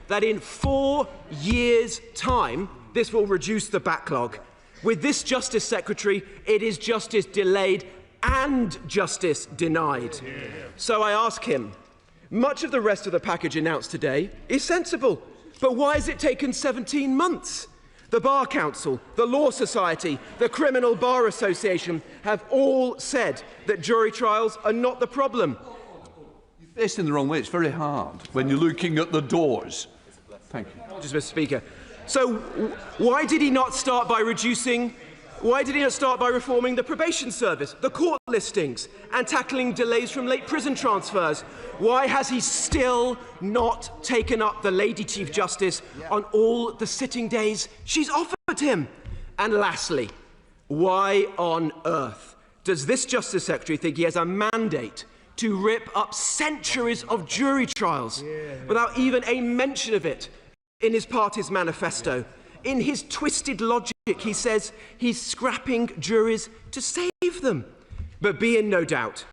that in 4 years' time, this will reduce the backlog. With this Justice Secretary, it is justice delayed and justice denied. So I ask him, much of the rest of the package announced today is sensible, but why has it taken 17 months? The Bar Council, the Law Society, the Criminal Bar Association have all said that jury trials are not the problem. You're facing the wrong way. It's very hard when you're looking at the doors. Thank you. Just, Mr. Speaker. So why did he not start by reforming the probation service, the court listings, and tackling delays from late prison transfers? Why has he still not taken up the Lady Chief Justice on all the sitting days she's offered him? And lastly, why on earth does this Justice Secretary think he has a mandate to rip up centuries of jury trials without even a mention of it in his party's manifesto? In his twisted logic, he says he's scrapping juries to save them. But be in no doubt,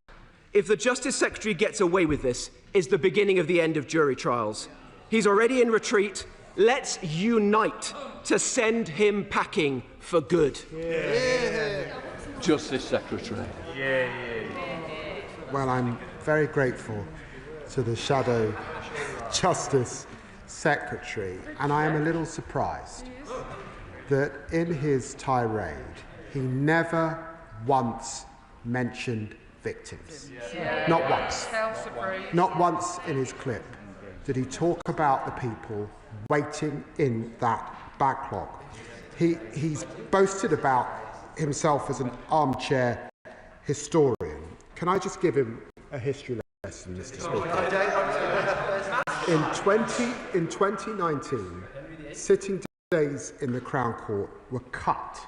if the Justice Secretary gets away with this, is the beginning of the end of jury trials. He's already in retreat. Let's unite to send him packing for good. Justice Secretary. Well, I'm very grateful to the Shadow Justice Secretary, and I am a little surprised that in his tirade he never once mentioned victims. Not once. Not once in his clip did he talk about the people waiting in that backlog. He's boasted about himself as an armchair historian. Can I just give him a history lesson, Mr. Speaker? In 2019, sitting days in the Crown Court were cut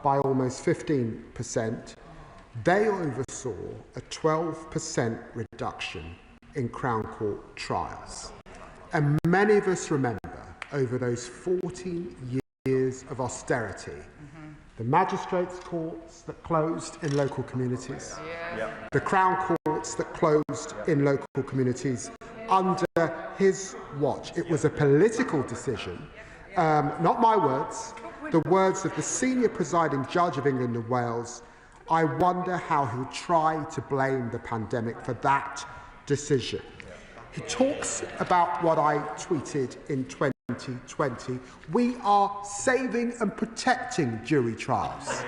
by almost 15%. They oversaw a 12% reduction in Crown Court trials. And many of us remember, over those 14 years of austerity, the magistrates' courts that closed in local communities, the Crown Courts that closed in local communities under his watch. It was a political decision, not my words, the words of the senior presiding judge of England and Wales. I wonder how he'll try to blame the pandemic for that decision. He talks about what I tweeted in 2020. We are saving and protecting jury trials.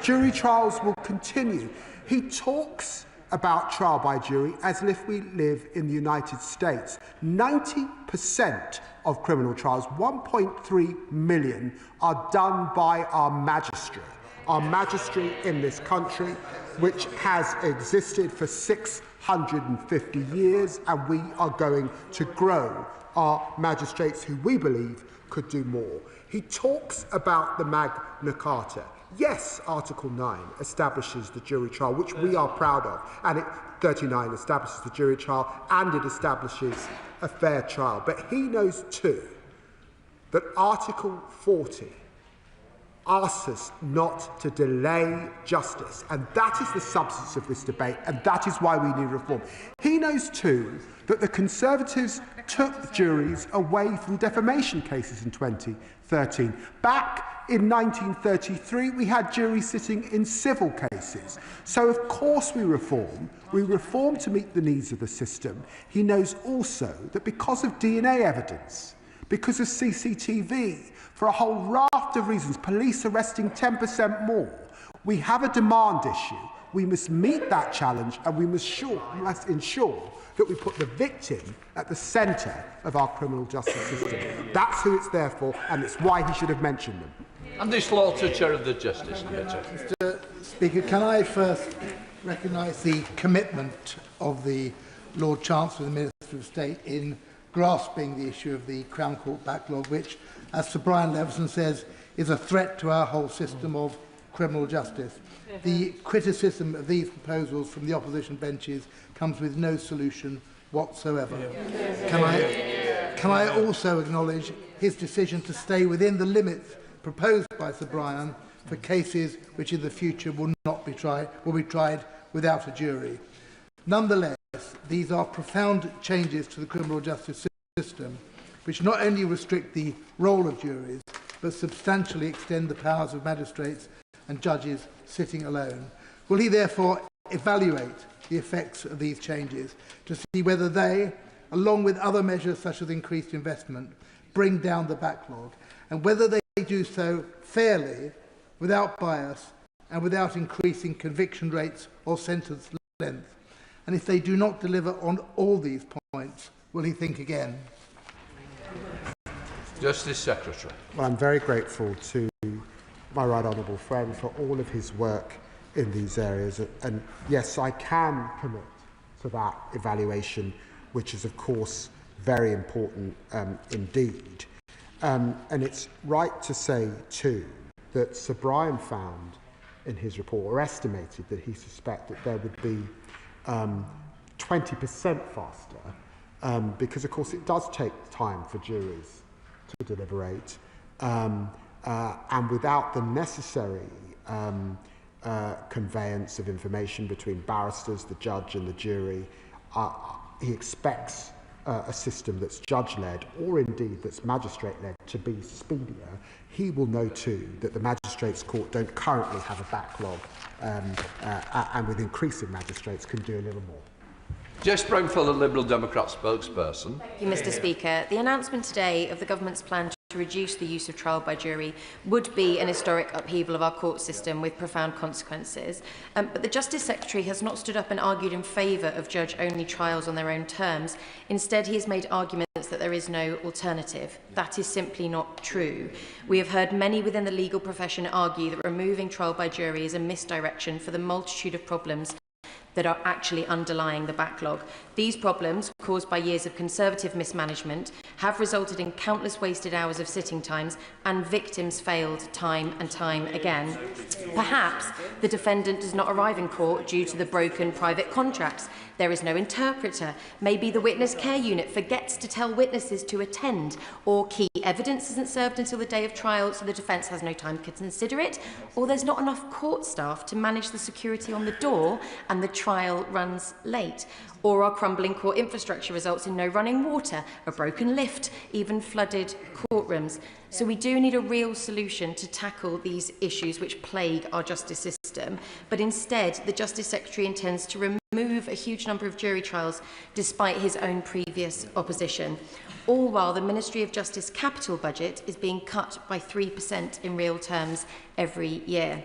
Jury trials will continue. He talks about trial by jury as if we live in the United States. 90% of criminal trials, 1.3 million, are done by our magistrate in this country, which has existed for 650 years, and we are going to grow our magistrates who we believe could do more. He talks about the Magna Carta. Yes, Article 9 establishes the jury trial, which we are proud of, and 39 establishes the jury trial, and it establishes a fair trial. But he knows too that Article 40 asks us not to delay justice, and that is the substance of this debate, and that is why we need reform. He knows too that the Conservatives took juries away from defamation cases in 2013. Back in 1933, we had juries sitting in civil cases. So, of course, we reform. We reform to meet the needs of the system. He knows also that because of DNA evidence, because of CCTV, for a whole raft of reasons, police arresting 10% more, we have a demand issue. We must meet that challenge, and we must ensure that we put the victim at the centre of our criminal justice system. That's who it's there for, and it's why he should have mentioned them. Andy Slaughter, Chair of the Justice Committee. Mr. Speaker, can I first recognise the commitment of the Lord Chancellor and the Minister of State in grasping the issue of the Crown Court backlog, which, as Sir Brian Leveson says, is a threat to our whole system of criminal justice. The criticism of these proposals from the opposition benches comes with no solution whatsoever. Can I also acknowledge his decision to stay within the limits proposed by Sir Brian for cases which in the future will be tried without a jury. Nonetheless, these are profound changes to the criminal justice system, which not only restrict the role of juries, but substantially extend the powers of magistrates and judges sitting alone. Will he therefore evaluate the effects of these changes to see whether they, along with other measures such as increased investment, bring down the backlog, and whether they do so fairly, without bias, and without increasing conviction rates or sentence length? And if they do not deliver on all these points, will he think again? Justice Secretary. Well, I'm very grateful to my right honourable friend for all of his work in these areas. And yes, I can commit to that evaluation, which is, of course, very important indeed. And it's right to say, too, that Sir Brian found in his report, or estimated that he suspected that there would be 20% faster, because, of course, it does take time for juries to deliberate, and without the necessary conveyance of information between barristers, the judge and the jury, he expects a system that's judge-led, or indeed that's magistrate-led, to be speedier. He will know too that the Magistrates' Court don't currently have a backlog, and with increasing magistrates can do a little more. Jess Brownfield, the Liberal Democrat spokesperson. Thank you, Mr. Speaker. The announcement today of the government's plan to reduce the use of trial by jury would be an historic upheaval of our court system with profound consequences. But the Justice Secretary has not stood up and argued in favour of judge-only trials on their own terms. Instead, he has made arguments that there is no alternative. That is simply not true. We have heard many within the legal profession argue that removing trial by jury is a misdirection for the multitude of problems that are actually underlying the backlog. These problems, caused by years of Conservative mismanagement, have resulted in countless wasted hours of sitting times, and victims failed time and time again. Perhaps the defendant does not arrive in court due to the broken private contracts. There is no interpreter. Maybe the witness care unit forgets to tell witnesses to attend, or key evidence isn't served until the day of trial, so the defence has no time to consider it, or there's not enough court staff to manage the security on the door and the trial runs late, or our crumbling court infrastructure results in no running water, a broken lift, even flooded courtrooms. So we do need a real solution to tackle these issues which plague our justice system, but instead the Justice Secretary intends to remove a huge number of jury trials despite his own previous opposition, all while the Ministry of Justice capital budget is being cut by 3% in real terms every year.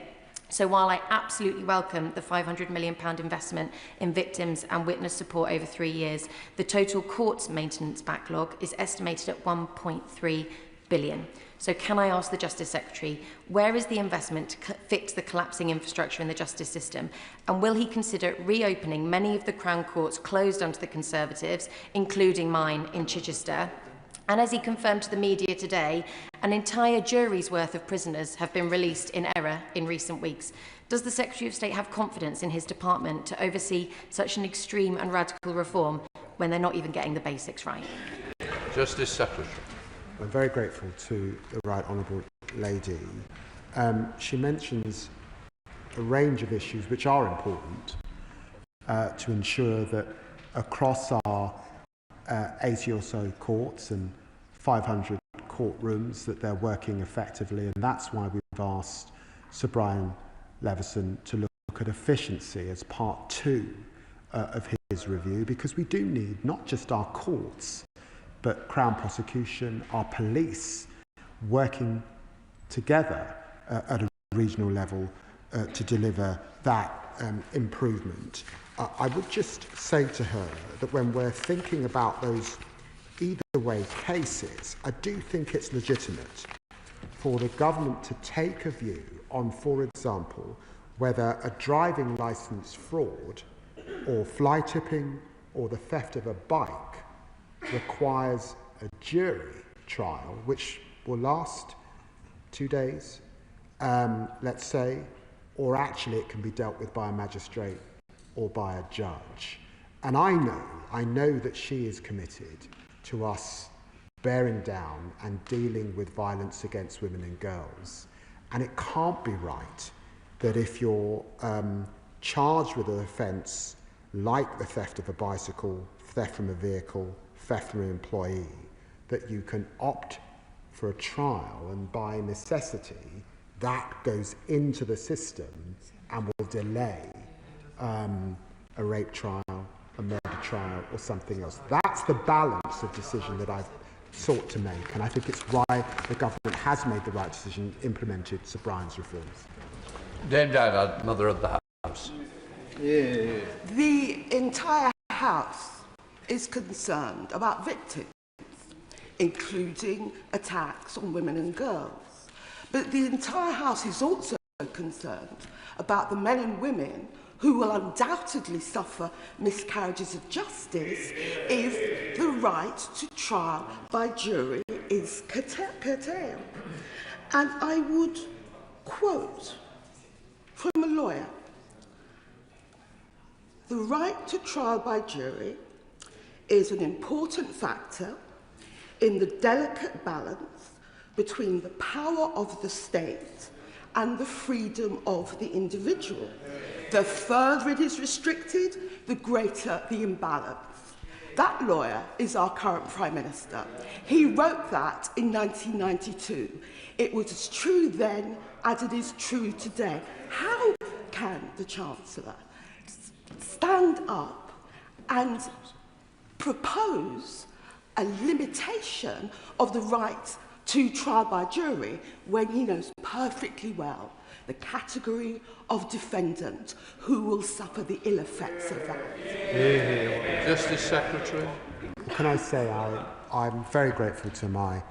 So while I absolutely welcome the £500 million investment in victims and witness support over 3 years, the total courts maintenance backlog is estimated at £1.3 billion. So can I ask the Justice Secretary, where is the investment to fix the collapsing infrastructure in the justice system? And will he consider reopening many of the Crown Courts closed under the Conservatives, including mine in Chichester? And as he confirmed to the media today, an entire jury's worth of prisoners have been released in error in recent weeks. Does the Secretary of State have confidence in his department to oversee such an extreme and radical reform when they're not even getting the basics right? Justice Secretary. I'm very grateful to the Right Honourable Lady. She mentions a range of issues which are important to ensure that across our 80 or so courts and 500 courtrooms that they're working effectively, and that's why we've asked Sir Brian Leveson to look at efficiency as part 2 of his review, because we do need not just our courts but Crown prosecution, our police working together at a regional level to deliver that improvement. I would just say to her that when we're thinking about those either way cases, I do think it's legitimate for the government to take a view on, for example, whether a driving licence fraud or fly tipping or the theft of a bike requires a jury trial, which will last 2 days, let's say, or actually it can be dealt with by a magistrate or by a judge. And I know that she is committed to us bearing down and dealing with violence against women and girls. And it can't be right that if you're charged with an offence like the theft of a bicycle, theft from a vehicle, theft from an employee, that you can opt for a trial, and by necessity, that goes into the system and will delay a rape trial, a murder trial, or something else. That's the balance of decision that I've sought to make, and I think it's why the government has made the right decision, implemented Sir Brian's reforms. Dame Diana, Mother of the House. The entire House is concerned about victims, including attacks on women and girls. But the entire House is also concerned about the men and women who will undoubtedly suffer miscarriages of justice if the right to trial by jury is curtailed. And I would quote from a lawyer: "The right to trial by jury is an important factor in the delicate balance between the power of the state and the freedom of the individual. The further it is restricted, the greater the imbalance." That lawyer is our current Prime Minister. He wrote that in 1992. It was as true then as it is true today. How can the Chancellor stand up and propose a limitation of the right to trial by jury when he knows perfectly well the category of defendant who will suffer the ill effects of that? Justice Secretary. Can I say I'm very grateful to my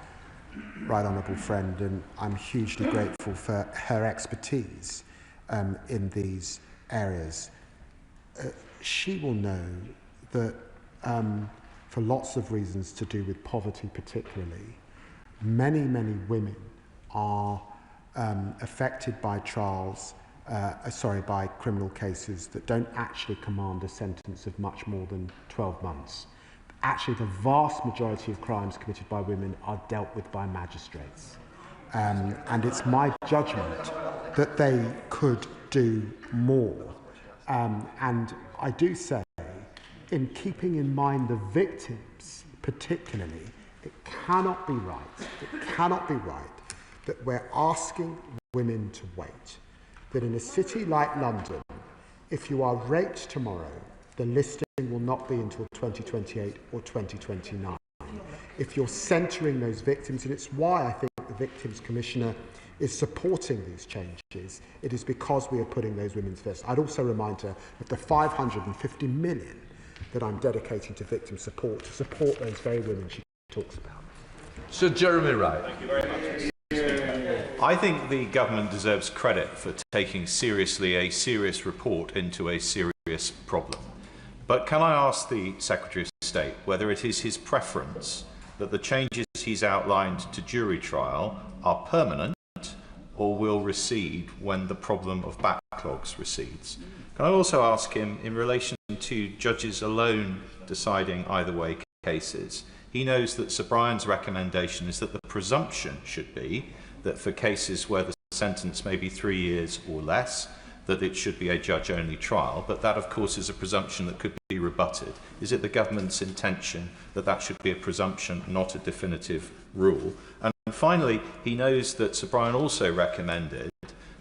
right honourable friend, and I'm hugely grateful for her expertise in these areas. She will know that for lots of reasons to do with poverty particularly, many women are affected by by criminal cases that don't actually command a sentence of much more than 12 months. Actually, the vast majority of crimes committed by women are dealt with by magistrates. And it's my judgment that they could do more. And I do say, in keeping in mind the victims particularly, it cannot be right that we're asking women to wait. That in a city like London, if you are raped tomorrow, the listing will not be until 2028 or 2029. If you're centering those victims, and it's why I think the Victims Commissioner is supporting these changes, it is because we are putting those women first. I'd also remind her of the 550 million that I'm dedicating to victim support, to support those very women she talks about. Sir Jeremy Wright. Thank you very much. I think the government deserves credit for taking seriously a serious report into a serious problem. But can I ask the Secretary of State whether it is his preference that the changes he's outlined to jury trial are permanent or will recede when the problem of backlogs recedes? Can I also ask him, in relation to judges alone deciding either way cases, he knows that Sir Brian's recommendation is that the presumption should be that for cases where the sentence may be 3 years or less, that it should be a judge-only trial, but that, of course, is a presumption that could be rebutted. Is it the government's intention that that should be a presumption, not a definitive rule? And finally, he knows that Sir Brian also recommended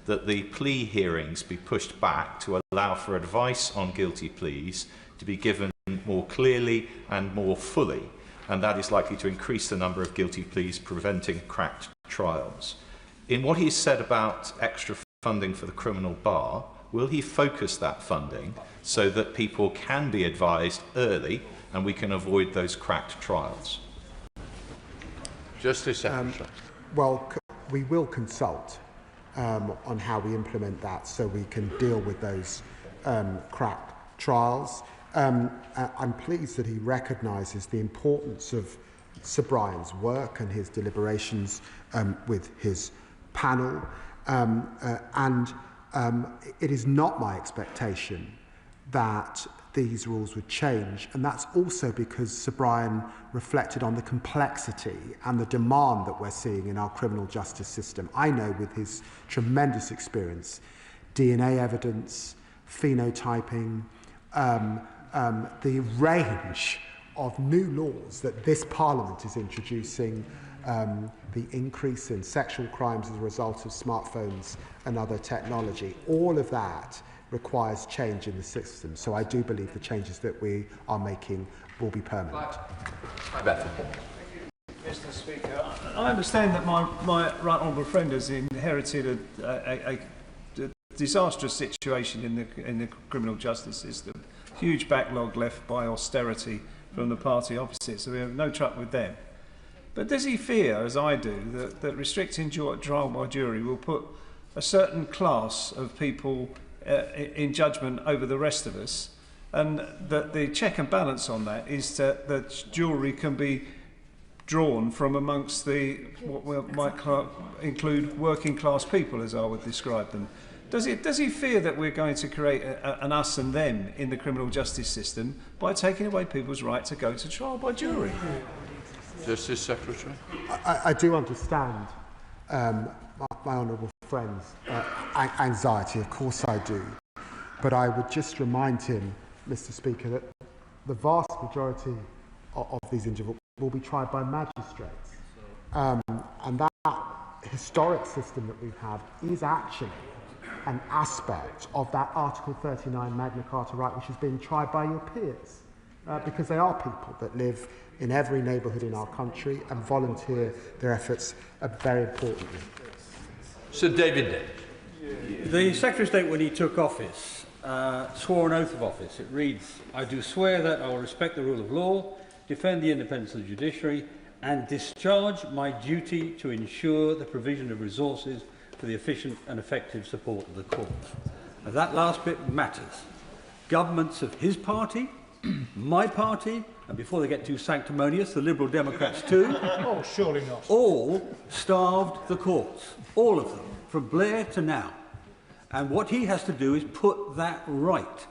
that the plea hearings be pushed back to allow for advice on guilty pleas to be given more clearly and more fully, and that is likely to increase the number of guilty pleas, preventing cracked trials. In what he's said about extra funding for the criminal bar, will he focus that funding so that people can be advised early and we can avoid those cracked trials? Justice Secretary. Well, we will consult on how we implement that so we can deal with those cracked trials. I'm pleased that he recognises the importance of Sir Brian's work and his deliberations with his panel. It is not my expectation that these rules would change, and that's also because Sir Brian reflected on the complexity and the demand that we're seeing in our criminal justice system. I know, with his tremendous experience, DNA evidence, phenotyping, the range of new laws that this Parliament is introducing, the increase in sexual crimes as a result of smartphones and other technology, all of that requires change in the system. So I do believe the changes that we are making will be permanent. Mr. Speaker, I understand that my right honourable friend has inherited a disastrous situation in the criminal justice system, huge backlog left by austerity from the party opposite, so we have no truck with them. But does he fear, as I do, that restricting trial by jury will put a certain class of people in judgment over the rest of us, and that the check and balance on that is that jury can be drawn from amongst what we might include working class people, as I would describe them? Does he fear that we're going to create an us and them in the criminal justice system by taking away people's right to go to trial by jury? Justice Secretary. I do understand my honourable friend's anxiety, of course I do. But I would just remind him, Mr. Speaker, that the vast majority of these individuals will be tried by magistrates. And that historic system that we have is actually an aspect of that Article 39 Magna Carta right, which is being tried by your peers, because they are people that live in every neighbourhood in our country and volunteer their efforts very importantly. Sir David. The Secretary of State, when he took office, swore an oath of office. It reads, "I do swear that I will respect the rule of law, defend the independence of the judiciary, and discharge my duty to ensure the provision of resources for the efficient and effective support of the courts." Now, that last bit matters. Governments of his party, my party, and before they get too sanctimonious, the Liberal Democrats too, Oh, surely not. all starved the courts, all of them, from Blair to now. And what he has to do is put that right,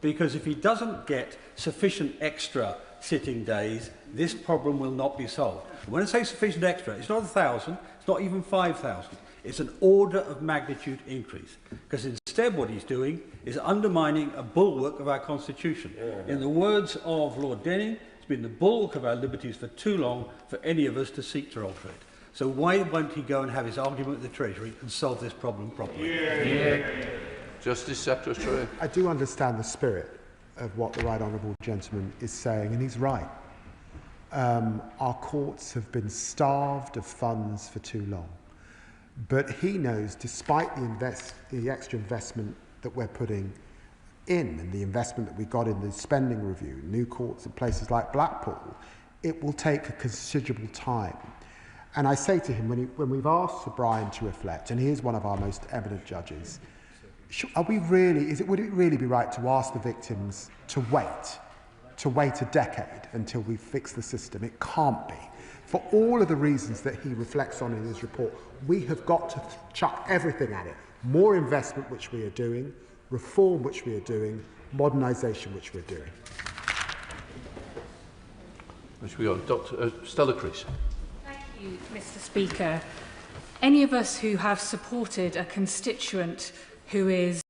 because if he doesn't get sufficient extra sitting days, this problem will not be solved. And when I say sufficient extra, it's not 1,000, it's not even 5,000. It's an order of magnitude increase, because instead what he's doing is undermining a bulwark of our Constitution. In the words of Lord Denning, it's been the bulwark of our liberties for too long for any of us to seek to alter it. So why won't he go and have his argument with the Treasury and solve this problem properly? Justice Secretary. I do understand the spirit of what the right honourable gentleman is saying, and he's right. Our courts have been starved of funds for too long. But he knows, despite the extra investment that we're putting in and the investment that we got in the spending review, new courts at places like Blackpool, it will take a considerable time. And I say to him, when we've asked Sir Brian to reflect, and he is one of our most eminent judges, would it really be right to ask the victims to wait a decade until we fix the system? It can't be. For all of the reasons that he reflects on in his report, we have got to chuck everything at it. More investment, which we are doing, reform, which we are doing, modernisation, which we're doing. Which we got Dr. Stella Crease. Thank you, Mr. Speaker. Any of us who have supported a constituent who is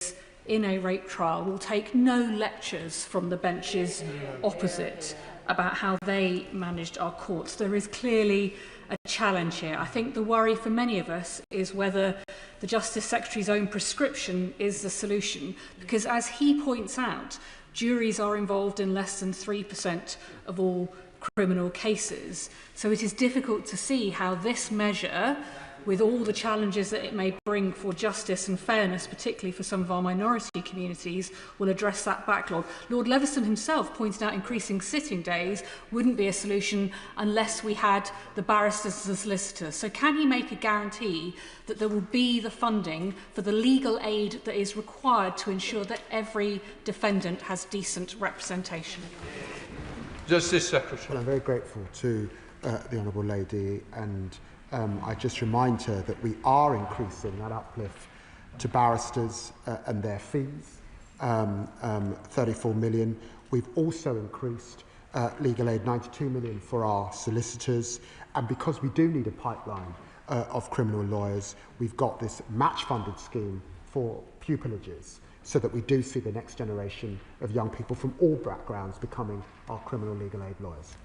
in a rape trial will take no lectures from the benches opposite about how they managed our courts. There is clearly a challenge here. I think the worry for many of us is whether the Justice Secretary's own prescription is the solution, because as he points out, juries are involved in less than 3% of all criminal cases. So it is difficult to see how this measure, with all the challenges that it may bring for justice and fairness, particularly for some of our minority communities, will address that backlog. Lord Leveson himself pointed out increasing sitting days wouldn't be a solution unless we had the barristers as the solicitors. So can he make a guarantee that there will be the funding for the legal aid that is required to ensure that every defendant has decent representation? Justice Secretary. Well, I'm very grateful to the Honourable Lady, and I just remind her that we are increasing that uplift to barristers and their fees, 34 million. We've also increased legal aid, 92 million for our solicitors, and because we do need a pipeline of criminal lawyers, we've got this match-funded scheme for pupilages, so that we do see the next generation of young people from all backgrounds becoming our criminal legal aid lawyers.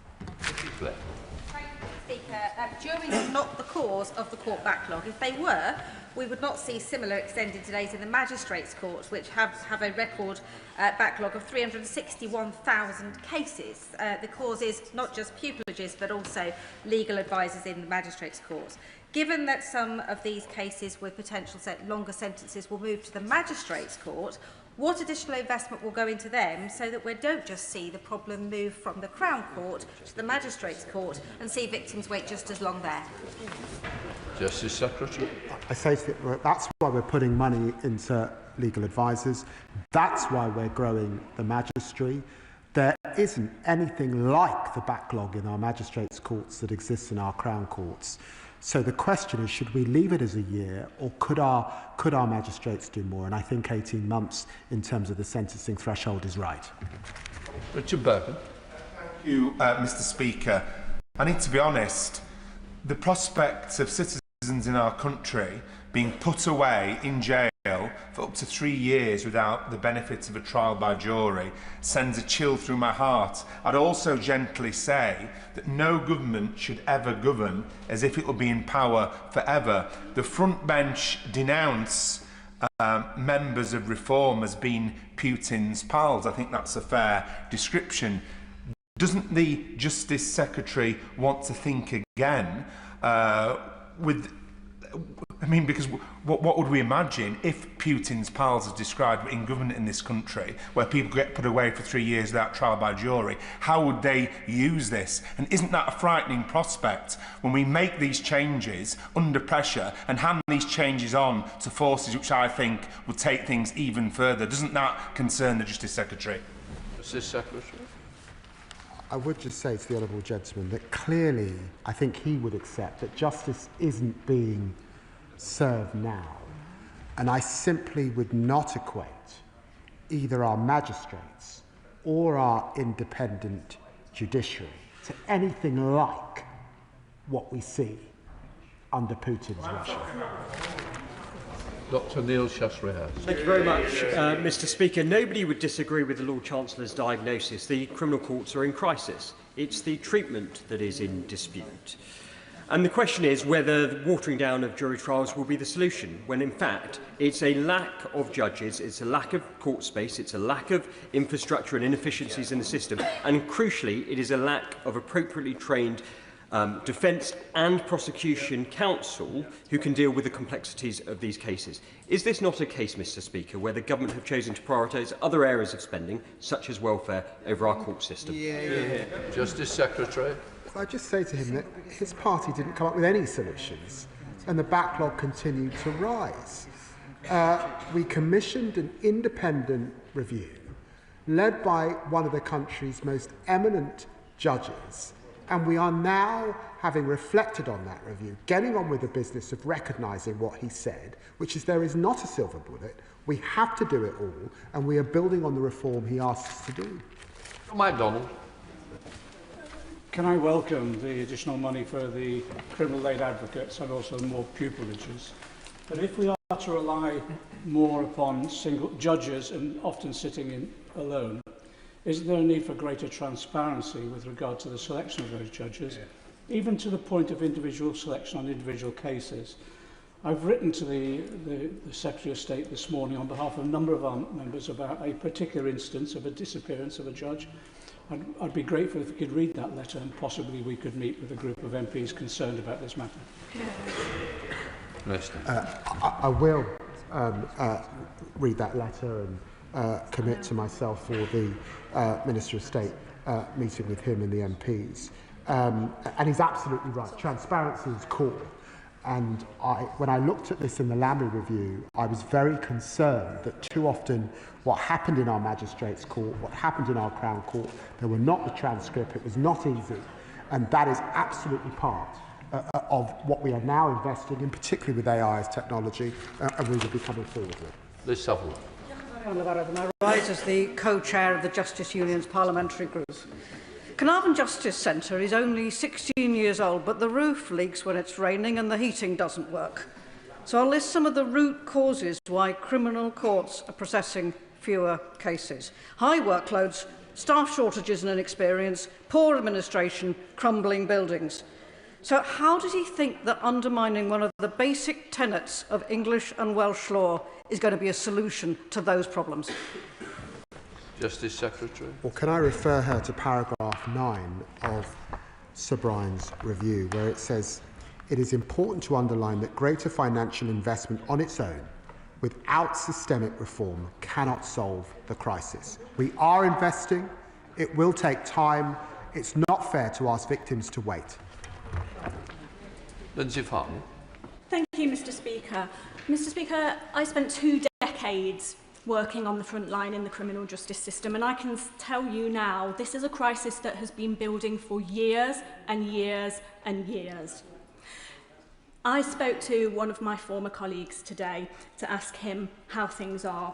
Speaker, juries are not the cause of the court backlog. If they were, we would not see similar extended delays in the magistrates' courts, which have a record backlog of 361,000 cases. The cause is not just pupillagers, but also legal advisers in the magistrates' courts. Given that some of these cases with potential longer sentences will move to the magistrates' court, what additional investment will go into them so that we don't just see the problem move from the Crown Court to the Magistrates' Court and see victims wait just as long there? Justice Secretary. I say that's why we're putting money into legal advisers. That's why we're growing the magistracy. There isn't anything like the backlog in our magistrates' courts that exists in our Crown Courts. So the question is, should we leave it as a year, or could our magistrates do more? And I think 18 months in terms of the sentencing threshold is right. Richard Burton. Thank you, Mr. Speaker. I need to be honest. The prospect of citizens in our country being put away in jail for up to 3 years without the benefit of a trial by jury sends a chill through my heart. I'd also gently say that no government should ever govern as if it will be in power forever. The front bench denounce members of Reform as being Putin's pals. I think that's a fair description. Doesn't the Justice Secretary want to think again because what would we imagine if Putin's pals, as described in government in this country, where people get put away for 3 years without trial by jury, how would they use this? And isn't that a frightening prospect when we make these changes under pressure and hand these changes on to forces which I think would take things even further? Doesn't that concern the Justice Secretary? Justice Secretary. I would just say to the honourable gentleman that clearly I think he would accept that justice isn't being served now, and I simply would not equate either our magistrates or our independent judiciary to anything like what we see under Putin's Russia. Dr. Neil Shasrihat. Thank you very much, Mr. Speaker. Nobody would disagree with the Lord Chancellor's diagnosis. The criminal courts are in crisis. It's the treatment that is in dispute. And the question is whether the watering down of jury trials will be the solution, when in fact it's a lack of judges, it's a lack of court space, it's a lack of infrastructure and inefficiencies in the system, and crucially it is a lack of appropriately trained defence and prosecution counsel who can deal with the complexities of these cases. Is this not a case, Mr. Speaker, where the government have chosen to prioritise other areas of spending, such as welfare, over our court system? Justice Secretary. I just say to him that his party didn't come up with any solutions, and the backlog continued to rise. We commissioned an independent review led by one of the country's most eminent judges, and we are now, having reflected on that review, getting on with the business of recognising what he said, which is there is not a silver bullet, we have to do it all, and we are building on the reform he asked us to do. MacDonald. Can I welcome the additional money for the criminal aid advocates and also more pupillages? But if we are to rely more upon single judges and often sitting in alone, isn't there a need for greater transparency with regard to the selection of those judges, even to the point of individual selection on individual cases? I've written to the Secretary of State this morning on behalf of a number of our members about a particular instance of a disappearance of a judge. I'd be grateful if we could read that letter, and possibly we could meet with a group of MPs concerned about this matter. I will read that letter and commit to myself for the Minister of State meeting with him and the MPs. And he's absolutely right. Transparency is core. And when I looked at this in the Lammy review, I was very concerned that too often what happened in our magistrates' court, what happened in our Crown Court, there were not the transcript, it was not easy. And that is absolutely part of what we are now investing in, particularly with AI as technology, and we will be coming forward with. Liz Sutherland. I rise as the co-chair of the Justice Union's parliamentary group. Carnarvon Justice Centre is only 16 years old, but the roof leaks when it's raining and the heating doesn't work. So I'll list some of the root causes why criminal courts are processing fewer cases. High workloads, staff shortages and inexperience, poor administration, crumbling buildings. So how does he think that undermining one of the basic tenets of English and Welsh law is going to be a solution to those problems? Justice Secretary. Well, can I refer her to paragraph 9 of Sir Brian's review, where it says, it is important to underline that greater financial investment on its own, without systemic reform, cannot solve the crisis. We are investing. It will take time. It's not fair to ask victims to wait. Lindsay Farton. Thank you, Mr. Speaker. Mr. Speaker, I spent 2 decades working on the front line in the criminal justice system, and I can tell you now, this is a crisis that has been building for years and years and years. I spoke to one of my former colleagues today to ask him how things are,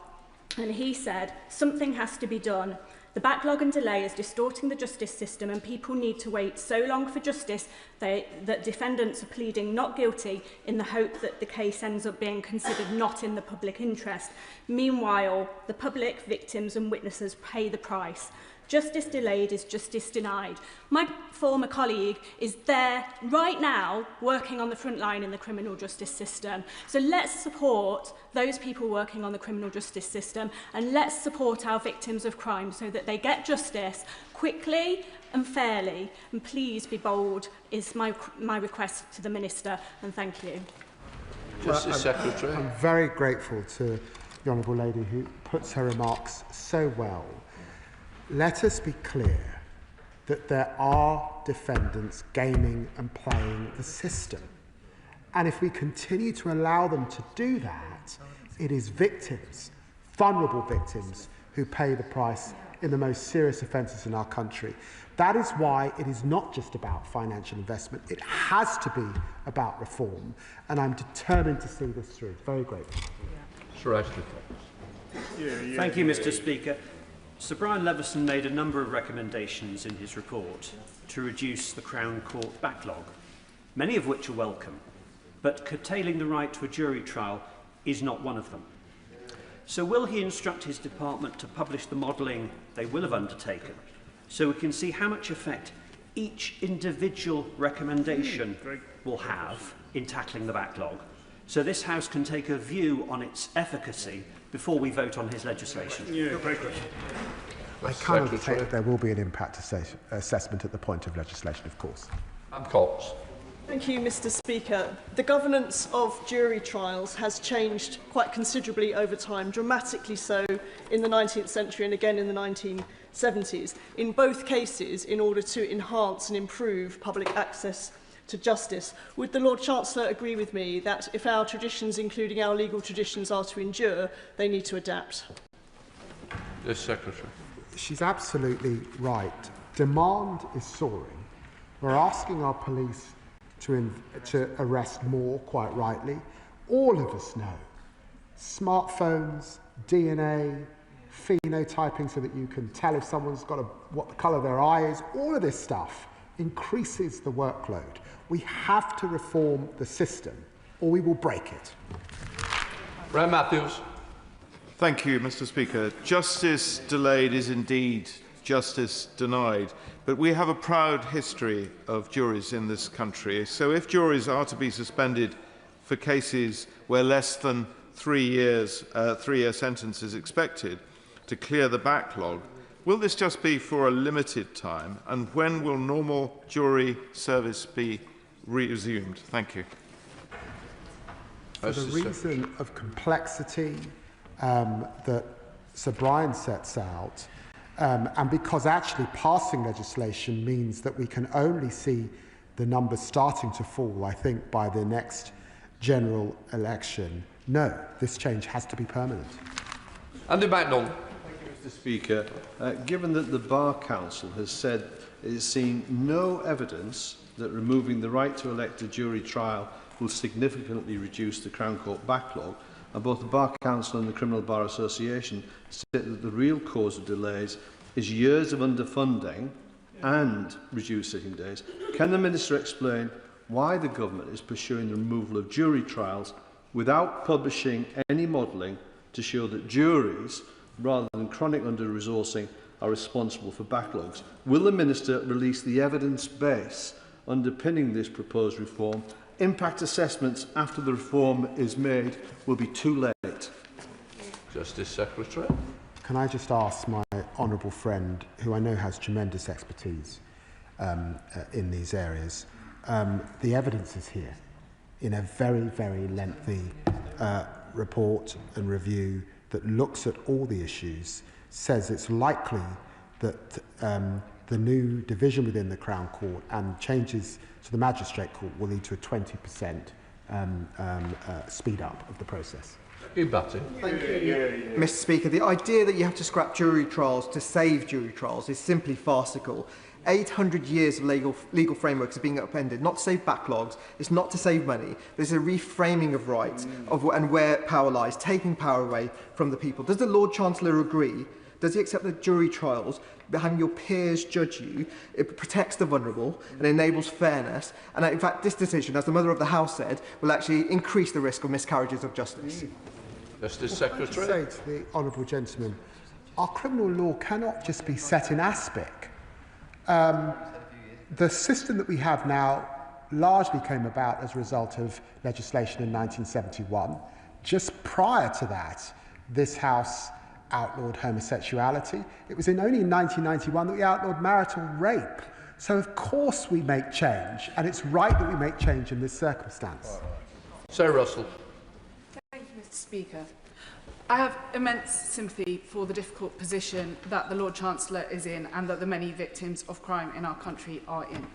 and he said, something has to be done. The backlog and delay is distorting the justice system, and people need to wait so long for justice that defendants are pleading not guilty in the hope that the case ends up being considered not in the public interest. Meanwhile, the public, victims and witnesses pay the price. Justice delayed is justice denied. My former colleague is there right now working on the front line in the criminal justice system. So let's support those people working on the criminal justice system, and let's support our victims of crime so that they get justice quickly and fairly. And please be bold is my request to the Minister, and thank you. Justice Secretary. I'm very grateful to the Honourable Lady who puts her remarks so well. Let us be clear that there are defendants gaming and playing the system. And if we continue to allow them to do that, it is victims, vulnerable victims, who pay the price in the most serious offences in our country. That is why it is not just about financial investment. It has to be about reform. And I'm determined to see this through. Very grateful. Sir Ashley. Thank you, Mr. Speaker. Sir Brian Leveson made a number of recommendations in his report to reduce the Crown Court backlog, many of which are welcome, but curtailing the right to a jury trial is not one of them. So will he instruct his department to publish the modelling they will have undertaken, so we can see how much effect each individual recommendation will have in tackling the backlog, so this House can take a view on its efficacy before we vote on his legislation? I cannot say that there will be an impact assessment at the point of legislation, of course. And Cox. Thank you, Mr. Speaker. The governance of jury trials has changed quite considerably over time, dramatically so in the 19th century and again in the 1970s. In both cases, in order to enhance and improve public access to justice. Would the Lord Chancellor agree with me that if our traditions, including our legal traditions, are to endure, they need to adapt? Yes, Secretary. She's absolutely right. Demand is soaring. We're asking our police to arrest more, quite rightly. All of us know. Smartphones, DNA, phenotyping so that you can tell if someone's got what the colour of their eye is, all of this stuff increases the workload. We have to reform the system, or we will break it. Ray Matthews. Thank you, Mr. Speaker. Justice delayed is indeed justice denied, but we have a proud history of juries in this country. So if juries are to be suspended for cases where less than 3 years, 3-year sentence is expected to clear the backlog, will this just be for a limited time? And when will normal jury service be resumed? Thank you. For the reason of complexity that Sir Brian sets out, and because actually passing legislation means that we can only see the numbers starting to fall, I think, by the next general election, no, this change has to be permanent. Andy Backnall. Mr. Speaker, given that the Bar Council has said it has seen no evidence that removing the right to elect a jury trial will significantly reduce the Crown Court backlog, and both the Bar Council and the Criminal Bar Association state that the real cause of delays is years of underfunding and reduced sitting days, can the Minister explain why the Government is pursuing the removal of jury trials without publishing any modelling to show that juries, rather than chronic under-resourcing, are responsible for backlogs. Will the Minister release the evidence base underpinning this proposed reform? Impact assessments after the reform is made will be too late. Justice Secretary. Can I just ask my honourable friend, who I know has tremendous expertise in these areas, the evidence is here in a very, very lengthy report and review that looks at all the issues, says it's likely that the new division within the Crown Court and changes to the Magistrate Court will lead to a 20% speed up of the process. Thank you. Mr. Speaker, the idea that you have to scrap jury trials to save jury trials is simply farcical. 800 years of legal frameworks are being upended, not to save backlogs, it's not to save money, but it's a reframing of rights and where power lies, taking power away from the people. Does the Lord Chancellor agree? Does he accept that jury trials, having your peers judge you, it protects the vulnerable and enables fairness? And in fact, this decision, as the Mother of the House said, will actually increase the risk of miscarriages of justice. Justice Secretary. I say to the honourable gentleman, our criminal law cannot just be set in aspic. The system that we have now largely came about as a result of legislation in 1971. Just prior to that, this House outlawed homosexuality. It was only in 1991 that we outlawed marital rape. So of course we make change, and it's right that we make change in this circumstance. Sir Russell. Thank you, Mr. Speaker. I have immense sympathy for the difficult position that the Lord Chancellor is in and that the many victims of crime in our country are in.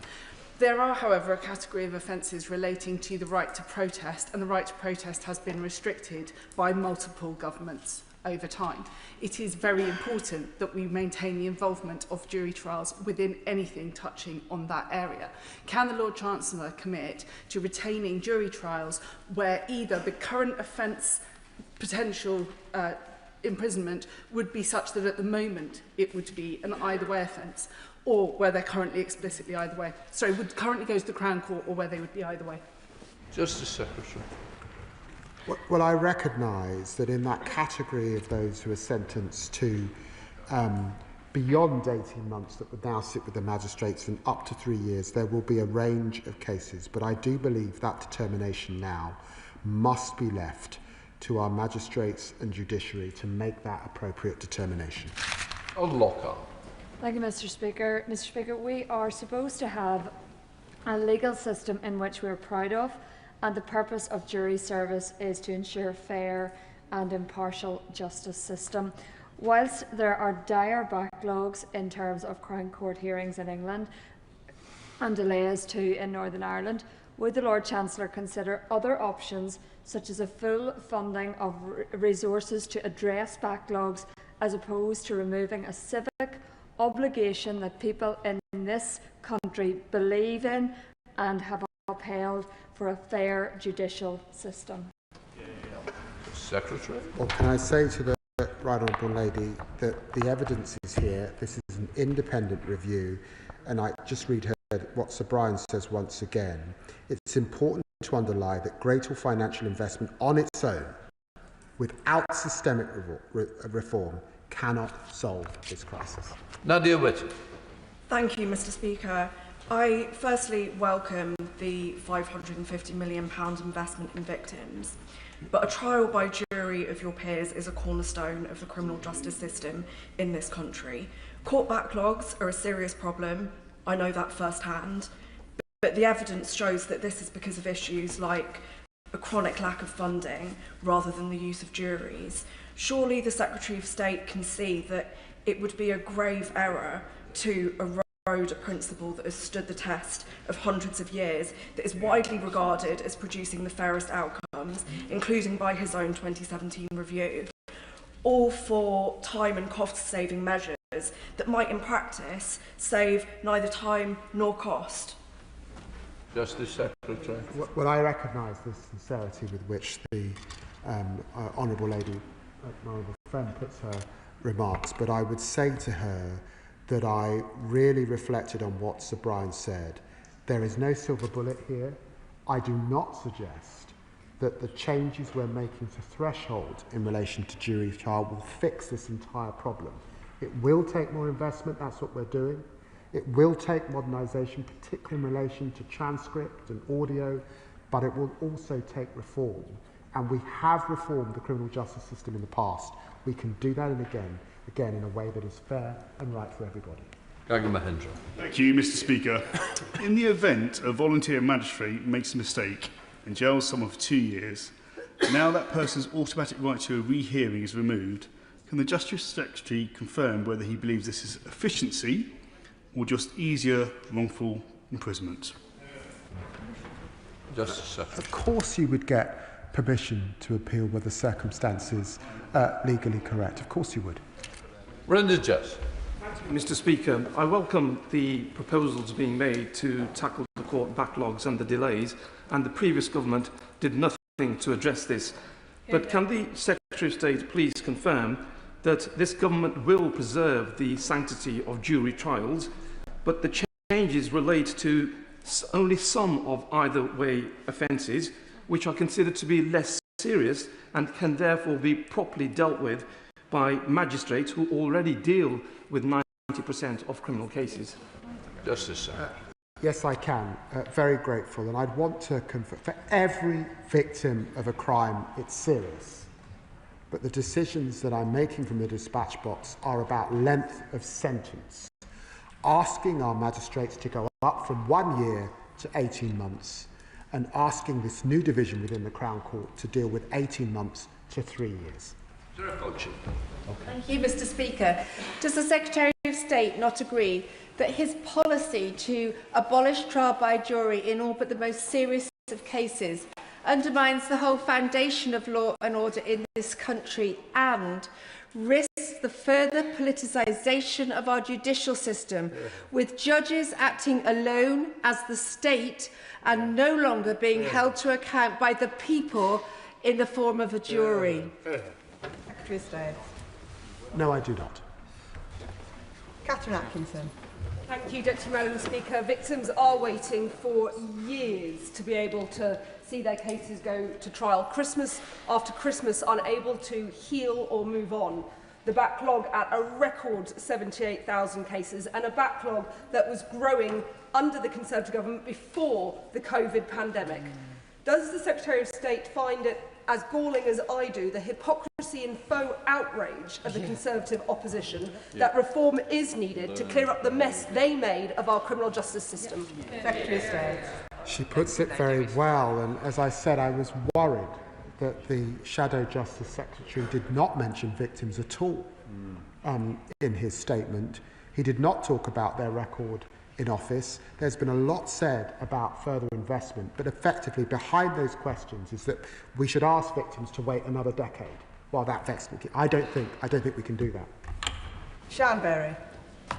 There are, however, a category of offences relating to the right to protest, and the right to protest has been restricted by multiple governments over time. It is very important that we maintain the involvement of jury trials within anything touching on that area. Can the Lord Chancellor commit to retaining jury trials where either the current offence potential imprisonment would be such that at the moment it would be an either way offence, or where they're currently explicitly either way? Sorry, would currently go to the Crown Court, or where they would be either way? Justice Secretary. Well, I recognise that in that category of those who are sentenced to beyond 18 months that would now sit with the magistrates and up to 3 years, there will be a range of cases. But I do believe that determination now must be left to our magistrates and judiciary to make that appropriate determination. Lockhart. Thank you, Mr. Speaker. Mr. Speaker, we are supposed to have a legal system in which we're proud of, and the purpose of jury service is to ensure fair and impartial justice system. Whilst there are dire backlogs in terms of Crown Court hearings in England and delays too in Northern Ireland, would the Lord Chancellor consider other options, such as a full funding of resources to address backlogs, as opposed to removing a civic obligation that people in this country believe in and have upheld for a fair judicial system? Secretary. Well, can I say to the right honourable lady that the evidence is here. This is an independent review, and I just read what Sir Brian says once again. It's important to underline that greater financial investment on its own, without systemic reform, cannot solve this crisis. Nadia Whittam. Thank you, Mr. Speaker. I firstly welcome the £550 million investment in victims, but a trial by jury of your peers is a cornerstone of the criminal justice system in this country. Court backlogs are a serious problem, I know that firsthand, but the evidence shows that this is because of issues like a chronic lack of funding rather than the use of juries. Surely the Secretary of State can see that it would be a grave error to erode a principle that has stood the test of hundreds of years, that is widely regarded as producing the fairest outcomes, including by his own 2017 review, all for time and cost-saving measures that might in practice save neither time nor cost. Justice Secretary. Well, I recognise the sincerity with which the honourable lady, my honourable friend, puts her remarks, but I would say to her that I really reflected on what Sir Brian said. There is no silver bullet here. I do not suggest that the changes we're making to threshold in relation to jury trial will fix this entire problem. It will take more investment, that's what we're doing. It will take modernisation, particularly in relation to transcript and audio, but it will also take reform. And we have reformed the criminal justice system in the past. We can do that again in a way that is fair and right for everybody. Mahendra. Thank you, Mr. Speaker. In the event a volunteer magistrate makes a mistake and jails someone for 2 years, now that person's automatic right to a rehearing is removed, can the Justice Secretary confirm whether he believes this is efficiency or just easier wrongful imprisonment? Justice Secretary. Of course you would get permission to appeal where the circumstances are legally correct. Of course you would. Render Jess. Mr. Speaker, I welcome the proposals being made to tackle the court backlogs and the delays, and the previous government did nothing to address this. But can the Secretary of State please confirm that this government will preserve the sanctity of jury trials, but the changes relate to only some of either way offences, which are considered to be less serious and can therefore be properly dealt with by magistrates who already deal with 90% of criminal cases? Justice Secretary. Yes, I can. Very grateful. And I'd want to confirm, for every victim of a crime, it's serious. But the decisions that I'm making from the dispatch box are about length of sentence, asking our magistrates to go up from 1 year to 18 months, and asking this new division within the Crown Court to deal with 18 months to 3 years. Thank you, Mr. Speaker. Does the Secretary of State not agree that his policy to abolish trial by jury in all but the most serious of cases undermines the whole foundation of law and order in this country and risks the further politicisation of our judicial system, with judges acting alone as the state and no longer being held to account by the people in the form of a jury? Secretary of State. No, I do not. Catherine Atkinson. Thank you, Deputy Madam Speaker. Victims are waiting for years to be able to see their cases go to trial. Christmas after Christmas, unable to heal or move on. The backlog at a record 78,000 cases, and a backlog that was growing under the Conservative government before the COVID pandemic. Does the Secretary of State find it as galling as I do, the hypocrisy and faux outrage of the Conservative opposition, that reform is needed to clear up the mess they made of our criminal justice system? Secretary of State. She puts it very well, and as I said, I was worried that the Shadow Justice Secretary did not mention victims at all in his statement. He did not talk about their record in office. There's been a lot said about further investment, but effectively behind those questions is that we should ask victims to wait another decade while that investment. I don't think we can do that. Sian Berry.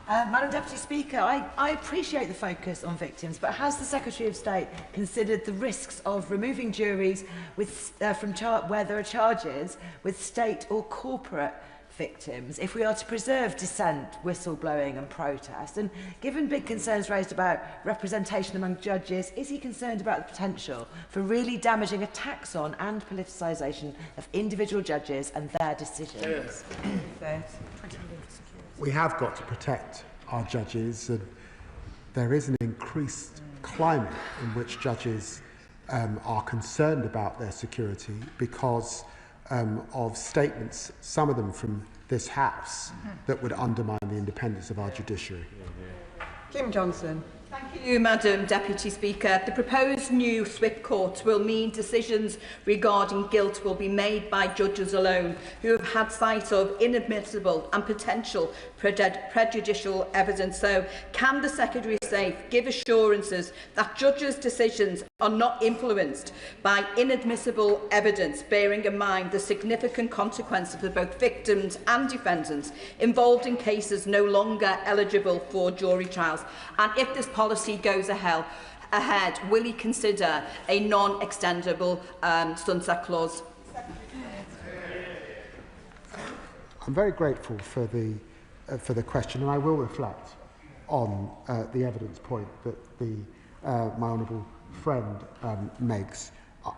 Madam Deputy Speaker, I appreciate the focus on victims, but has the Secretary of State considered the risks of removing juries with, where there are charges with state or corporate victims if we are to preserve dissent, whistleblowing and protest? And given big concerns raised about representation among judges, is he concerned about the potential for really damaging attacks on and politicisation of individual judges and their decisions? We have got to protect our judges, and there is an increased climate in which judges are concerned about their security because of statements, some of them from this House, that would undermine the independence of our judiciary. Kim Johnson. Thank you, Madam Deputy Speaker. The proposed new SWIP courts will mean decisions regarding guilt will be made by judges alone, who have had sight of inadmissible and potential prejudicial evidence. So, can the Secretary of State give assurances that judges' decisions are not influenced by inadmissible evidence, bearing in mind the significant consequences for both victims and defendants involved in cases no longer eligible for jury trials? And if this policy goes ahead, will he consider a non-extendable sunset clause? I'm very grateful for the question, and I will reflect on the evidence point that my honourable friend makes.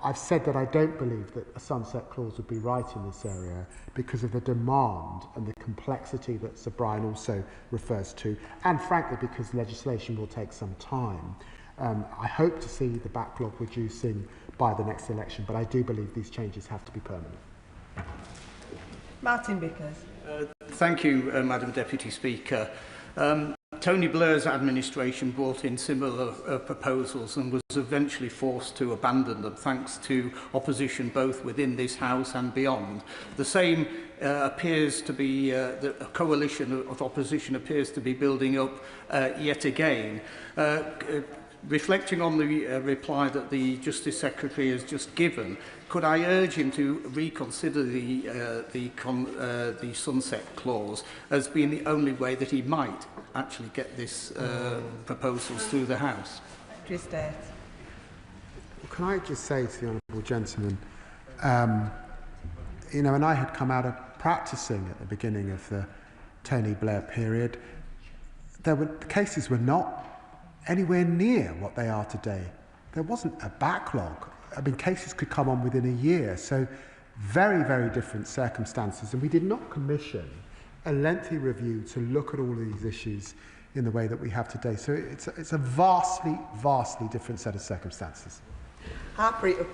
I've said that I don't believe that a sunset clause would be right in this area because of the demand and the complexity that Sir Brian also refers to, and frankly because legislation will take some time. I hope to see the backlog reducing by the next election, but I do believe these changes have to be permanent. Martin Vickers. Thank you, Madam Deputy Speaker. Tony Blair's administration brought in similar proposals and was eventually forced to abandon them thanks to opposition both within this House and beyond. The same appears to be, a coalition of opposition appears to be building up yet again. Reflecting on the reply that the Justice Secretary has just given, could I urge him to reconsider the sunset clause as being the only way that he might actually get this proposals through the House? Can I just say to the honourable gentleman, you know, when I had come out of practising at the beginning of the Tony Blair period, the cases were not anywhere near what they are today. There wasn't a backlog. I mean, cases could come on within a year. So very, very different circumstances. And we did not commission a lengthy review to look at all of these issues in the way that we have today. So it's a vastly, vastly different set of circumstances. Thank you,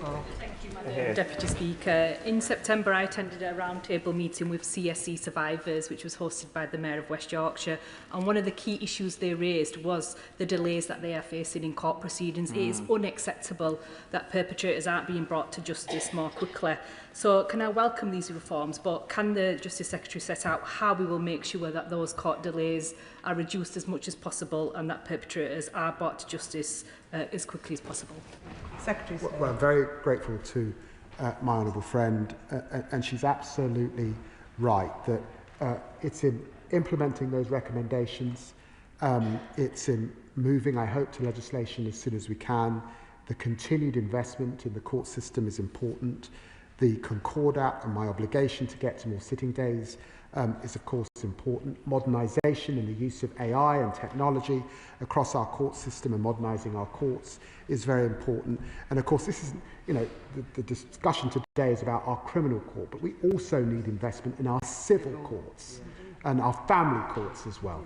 Madam Deputy Speaker. In September, I attended a roundtable meeting with CSE survivors, which was hosted by the Mayor of West Yorkshire. And one of the key issues they raised was the delays that they are facing in court proceedings. It is unacceptable that perpetrators aren't being brought to justice more quickly. So can I welcome these reforms, but can the Justice Secretary set out how we will make sure that those court delays are reduced as much as possible and that perpetrators are brought to justice as quickly as possible? Secretary. Well, I'm very grateful to my honourable friend, and she's absolutely right that it's in implementing those recommendations, it's in moving, I hope, to legislation as soon as we can. The continued investment in the court system is important. The Concordat and my obligation to get to more sitting days is of course important. Modernisation and the use of AI and technology across our court system and modernising our courts is very important. And of course this is, you know, the discussion today is about our criminal court, but we also need investment in our civil courts and our family courts as well.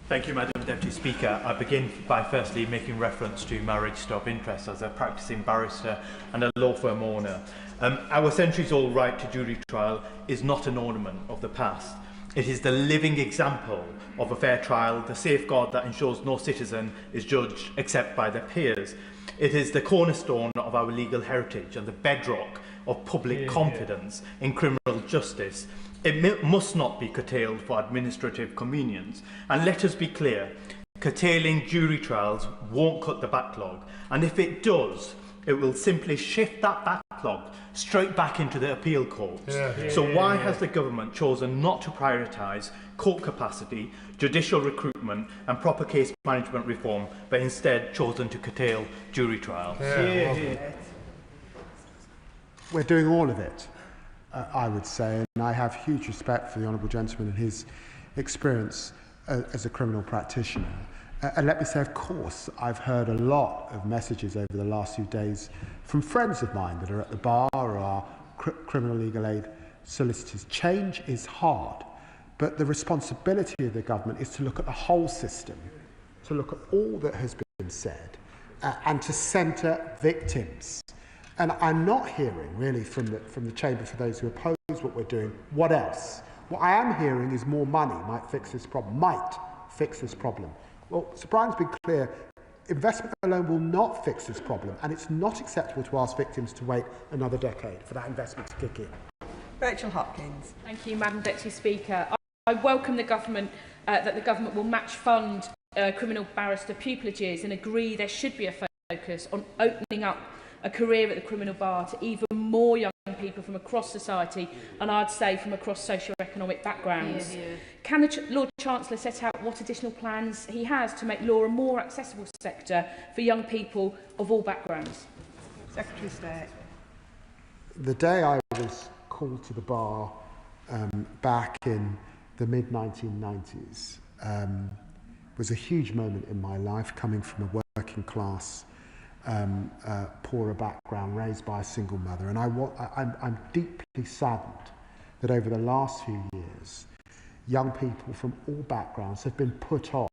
Thank you, Madam Deputy Speaker. I begin by firstly making reference to marriage to self-interest as a practising barrister and a law firm owner. Our centuries-old right to jury trial is not an ornament of the past. It is the living example of a fair trial, the safeguard that ensures no citizen is judged except by their peers. It is the cornerstone of our legal heritage and the bedrock of public confidence in criminal justice. It must not be curtailed for administrative convenience. And let us be clear, curtailing jury trials won't cut the backlog. And if it does, it will simply shift that backlog straight back into the appeal courts. So why has the government chosen not to prioritise court capacity, judicial recruitment and proper case management reform, but instead chosen to curtail jury trials? We're doing all of it, I would say, and I have huge respect for the honourable gentleman and his experience as a criminal practitioner. And let me say, of course, I've heard a lot of messages over the last few days from friends of mine that are at the bar or are criminal legal aid solicitors. Change is hard, but the responsibility of the government is to look at the whole system, to look at all that has been said, and to centre victims. And I'm not hearing, really, from the Chamber, for those who oppose what we're doing, what else? What I am hearing is more money might fix this problem, Well, Sir Brian's been clear, investment alone will not fix this problem, and it's not acceptable to ask victims to wait another decade for that investment to kick in. Rachel Hopkins. Thank you, Madam Deputy Speaker. I welcome the government that the government will match fund criminal barrister pupilages and agree there should be a focus on opening up a career at the criminal bar to even more young people from across society, and I'd say from across socio-economic backgrounds. Can the Lord Chancellor set out what additional plans he has to make law a more accessible sector for young people of all backgrounds? Secretary of State. The day I was called to the bar back in the mid-1990s was a huge moment in my life, coming from a working class poorer background, raised by a single mother. And I'm deeply saddened that over the last few years, young people from all backgrounds have been put off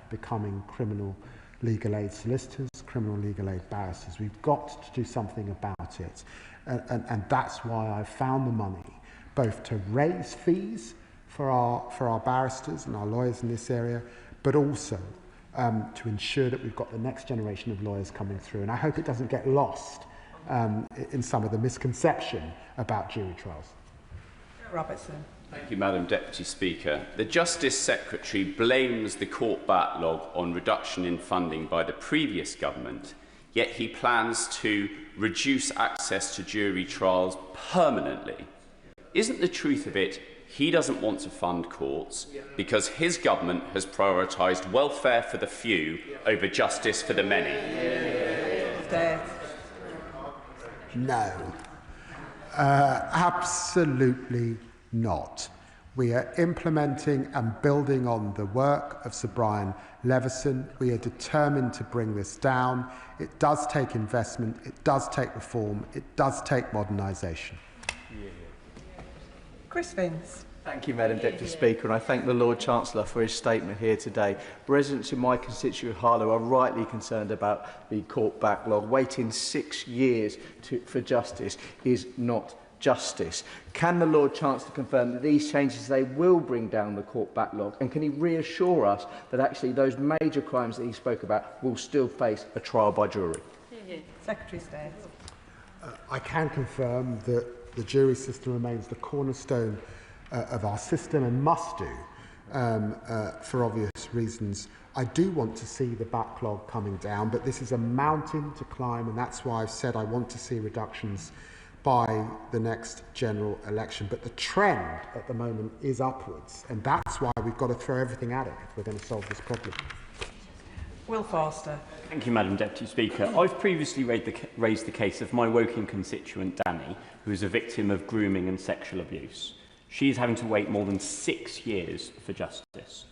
becoming criminal legal aid solicitors, criminal legal aid barristers. We've got to do something about it. And that's why I've found the money, both to raise fees for our barristers and our lawyers in this area, but also to ensure that we've got the next generation of lawyers coming through. And I hope it doesn't get lost in some of the misconception about jury trials. Robertson. Thank you, Madam Deputy Speaker. The Justice Secretary blames the court backlog on reduction in funding by the previous government, yet he plans to reduce access to jury trials permanently. Isn't the truth of it he doesn't want to fund courts because his government has prioritised welfare for the few over justice for the many? No, absolutely not. We are implementing and building on the work of Sir Brian Leveson. We are determined to bring this down. It does take investment, it does take reform, it does take modernisation. Chris Vince. Thank you, Madam Deputy Speaker, and I thank the Lord Chancellor for his statement here today. Residents in my constituent Harlow are rightly concerned about the court backlog. Waiting 6 years for justice is not justice. Can the Lord Chancellor confirm that these changes they will bring down the court backlog, and can he reassure us that actually those major crimes that he spoke about will still face a trial by jury? Secretary of State. I can confirm that the jury system remains the cornerstone of our system and must do for obvious reasons. I do want to see the backlog coming down, but this is a mountain to climb, and that's why I've said I want to see reductions by the next general election. But the trend at the moment is upwards, and that's why we've got to throw everything at it if we're going to solve this problem. Will Foster. Thank you, Madam Deputy Speaker. I've previously raised the case of my Woking constituent, Danny, who is a victim of grooming and sexual abuse. She is having to wait more than 6 years for justice.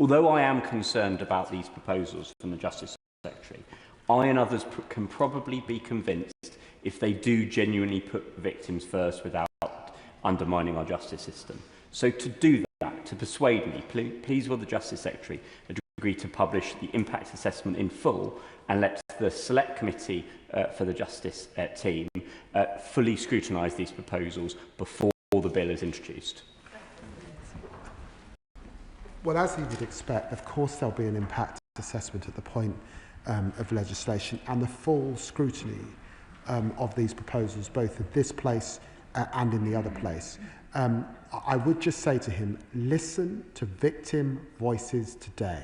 Although I am concerned about these proposals from the Justice Secretary, I and others can probably be convinced if they do genuinely put victims first without undermining our justice system. So to do that, to persuade me, please will the Justice Secretary agree to publish the impact assessment in full and let the Select Committee for the Justice team fully scrutinise these proposals before the bill is introduced? Well, as you would expect, of course there'll be an impact assessment at the point of legislation, and the full scrutiny of these proposals, both at this place and in the other place. I would just say to him, listen to victim voices today.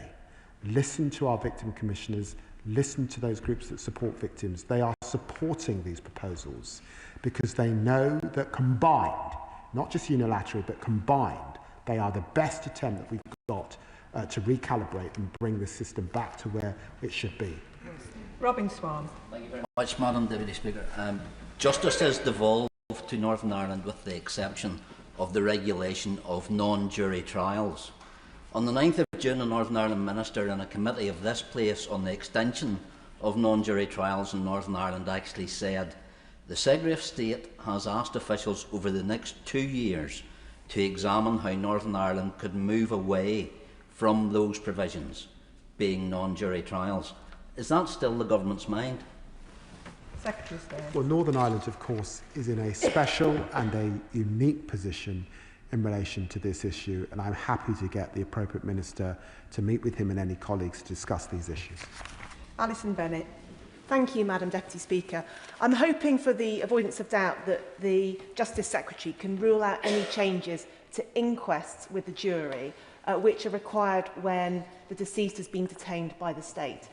Listen to our victim commissioners. Listen to those groups that support victims. They are supporting these proposals because they know that combined, not just unilaterally, but combined, they are the best attempt that we've got to recalibrate and bring the system back to where it should be. Robin Swan. Thank you very much, Madam Deputy Speaker. Justice has devolved to Northern Ireland with the exception of the regulation of non-jury trials. On the 9th of June, a Northern Ireland minister in a committee of this place on the extension of non-jury trials in Northern Ireland actually said, "The Secretary of State has asked officials over the next 2 years to examine how Northern Ireland could move away from those provisions, being non-jury trials." Is that still the government's mind? Secretary of State. Well, Northern Ireland, of course, is in a special and a unique position in relation to this issue, and I'm happy to get the appropriate minister to meet with him and any colleagues to discuss these issues. Alison Bennett. Thank you, Madam Deputy Speaker. I'm hoping for the avoidance of doubt that the Justice Secretary can rule out any changes to inquests with the jury, which are required when the deceased has been detained by the state.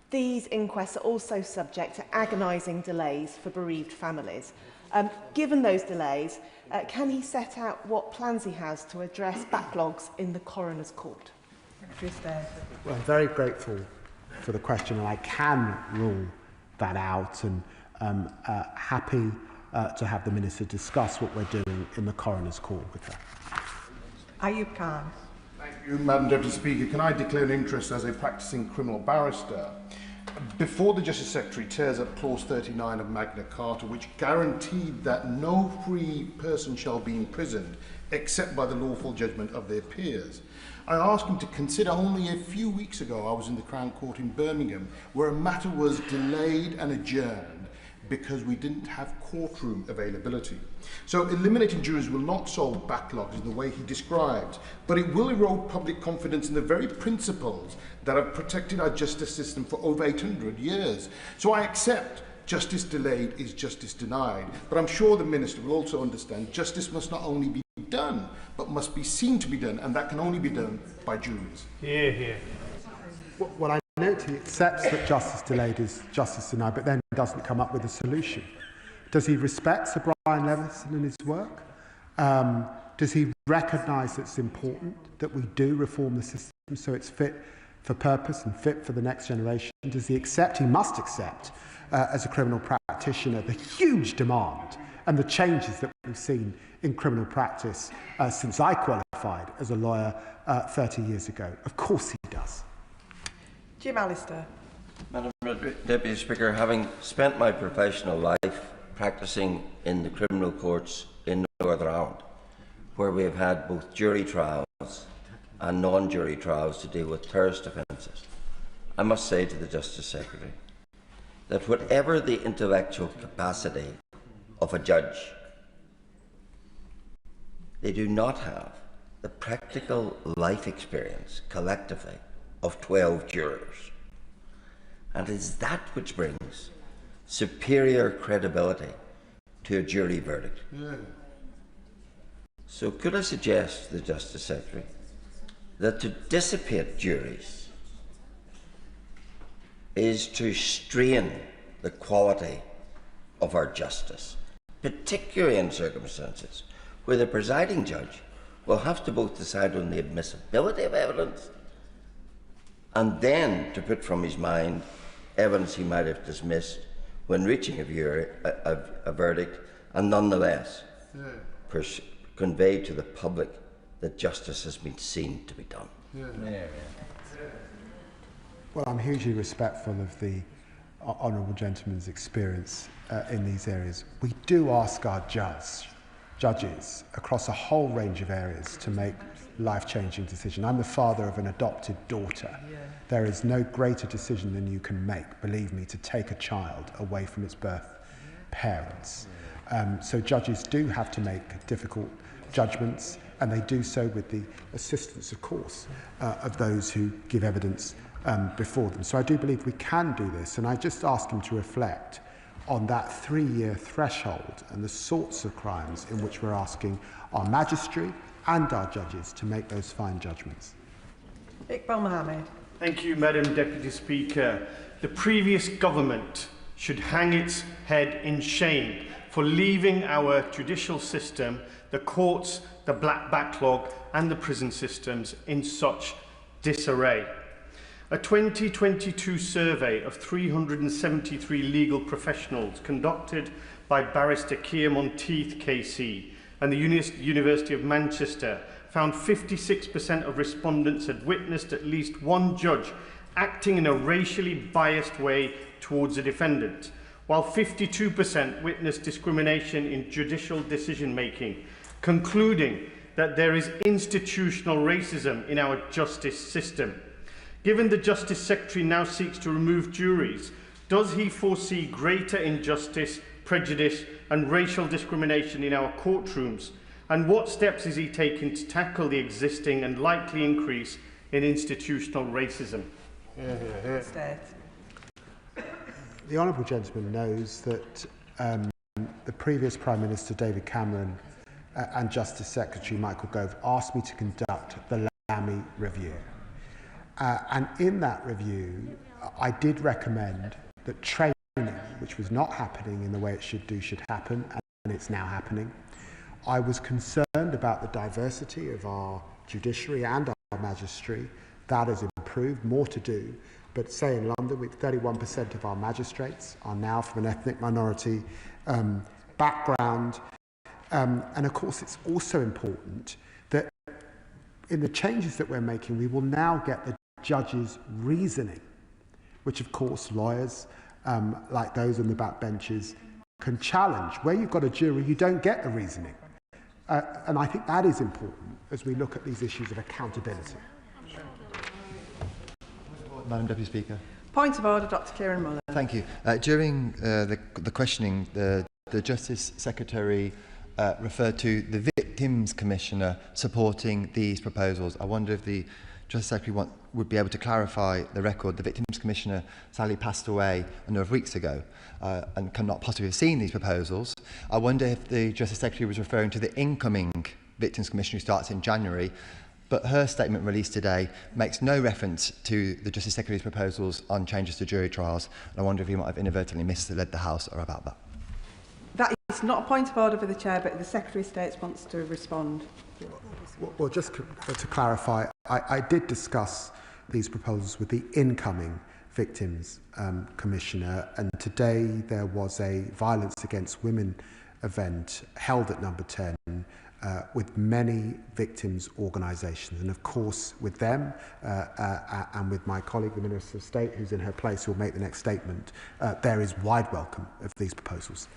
These inquests are also subject to agonising delays for bereaved families. Given those delays, can he set out what plans he has to address backlogs in the coroner's court? Well, I'm very grateful for the question, and I can rule that out, and happy to have the Minister discuss what we're doing in the coroner's court with her. Ayub Khan. Thank you, Madam Deputy Speaker. Can I declare an interest as a practising criminal barrister? Before the Justice Secretary tears up Clause 39 of Magna Carta, which guaranteed that no free person shall be imprisoned except by the lawful judgment of their peers, I asked him to consider only a few weeks ago I was in the Crown Court in Birmingham, where a matter was delayed and adjourned because we didn't have courtroom availability. So eliminating juries will not solve backlogs in the way he describes, but it will erode public confidence in the very principles that have protected our justice system for over 800 years. So I accept justice delayed is justice denied, but I'm sure the Minister will also understand justice must not only be done, but must be seen to be done, and that can only be done by juries. Hear, hear. Well, I note he accepts that justice delayed is justice denied, but then doesn't come up with a solution. Does he respect Sir Brian Leveson and his work? Does he recognise that it's important that we do reform the system so it's fit for purpose and fit for the next generation? Does he accept, he must accept, as a criminal practitioner, the huge demand and the changes that we've seen in criminal practice since I qualified as a lawyer 30 years ago? Of course he does. Jim Allister. Madam Deputy Speaker, having spent my professional life practising in the criminal courts in Northern Ireland, where we have had both jury trials and non-jury trials to deal with terrorist offences, I must say to the Justice Secretary that whatever the intellectual capacity of a judge, they do not have the practical life experience collectively of 12 jurors. And it is that which brings superior credibility to a jury verdict. Yeah. So could I suggest to the Justice Secretary that to dissipate juries is to strain the quality of our justice, particularly in circumstances where the presiding judge will have to both decide on the admissibility of evidence and then to put from his mind evidence he might have dismissed when reaching a verdict, and nonetheless convey to the public that justice has been seen to be done. Well, I'm hugely respectful of the honourable gentleman's experience in these areas. We do ask our judges across a whole range of areas to make life-changing decisions. I'm the father of an adopted daughter. There is no greater decision than you can make, believe me, to take a child away from its birth parents. So judges do have to make difficult judgments, and they do so with the assistance, of course, of those who give evidence before them. So I do believe we can do this, and I just ask him to reflect on that 3-year threshold and the sorts of crimes in which we're asking our magistrate and our judges to make those fine judgments. Iqbal Mohammed. Thank you, Madam Deputy Speaker. The previous government should hang its head in shame for leaving our judicial system, the courts, the black backlog and the prison systems in such disarray. A 2022 survey of 373 legal professionals conducted by Barrister Keir Monteith KC and the University of Manchester found 56% of respondents had witnessed at least one judge acting in a racially biased way towards a defendant, while 52% witnessed discrimination in judicial decision-making, concluding that there is institutional racism in our justice system. Given the Justice Secretary now seeks to remove juries, does he foresee greater injustice, prejudice and racial discrimination in our courtrooms? And what steps is he taking to tackle the existing and likely increase in institutional racism? The honourable gentleman knows that the previous Prime Minister David Cameron and Justice Secretary Michael Gove asked me to conduct the Lammy review. And in that review, I did recommend that training, which was not happening in the way it should happen, and it's now happening. I was concerned about the diversity of our judiciary and our magistracy. That has improved, more to do. But say in London, with 31% of our magistrates are now from an ethnic minority background. And of course, it's also important that in the changes that we're making, we will now get the judges' reasoning which of course lawyers like those on the backbenches can challenge. Where you've got a jury, you don't get the reasoning. And I think that is important as we look at these issues of accountability. Madam Deputy Speaker. Point of order, Dr. Kieran Muller. Thank you. During the questioning, the Justice Secretary referred to the Victims Commissioner supporting these proposals. I wonder if the Justice Secretary would be able to clarify the record. The Victims Commissioner sadly passed away a number of weeks ago and cannot possibly have seen these proposals. I wonder if the Justice Secretary was referring to the incoming Victims Commissioner who starts in January, but her statement released today makes no reference to the Justice Secretary's proposals on changes to jury trials. And I wonder if he might have inadvertently misled the House or about that. That is not a point of order for the Chair, but the Secretary of State wants to respond. Well, just to clarify, I did discuss these proposals with the incoming Victims Commissioner, and today there was a Violence Against Women event held at number 10 with many victims' organisations, and of course with them and with my colleague, the Minister of State, who's in her place, who will make the next statement, there is wide welcome of these proposals.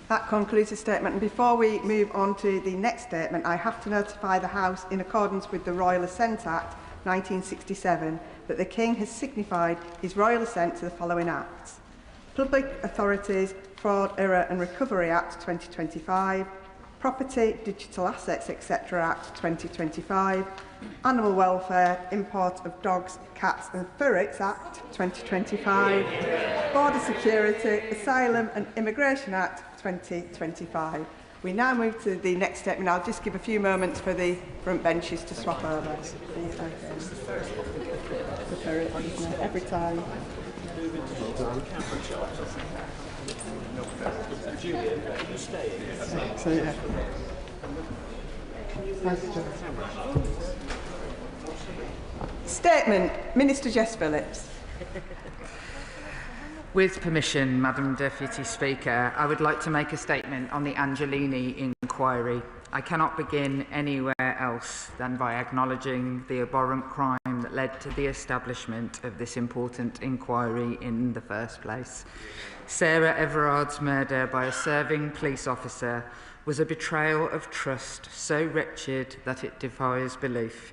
That concludes the statement. And before we move on to the next statement, I have to notify the House, in accordance with the Royal Assent Act 1967, that the King has signified his royal assent to the following acts: Public Authorities Fraud, Error and Recovery Act 2025, Property, Digital Assets, etc. Act 2025, Animal Welfare, Import of Dogs, Cats and Ferrets Act 2025, Border Security, Asylum and Immigration Act 2025. We now move to the next statement. I'll just give a few moments for the front benches to swap over. The ferret, isn't it? Every time. So, yeah. Statement, Minister Jess Phillips. With permission, Madam Deputy Speaker, I would like to make a statement on the Angelini inquiry. I cannot begin anywhere else than by acknowledging the abhorrent crime that led to the establishment of this important inquiry in the first place. Sarah Everard's murder by a serving police officer was a betrayal of trust so wretched that it defies belief.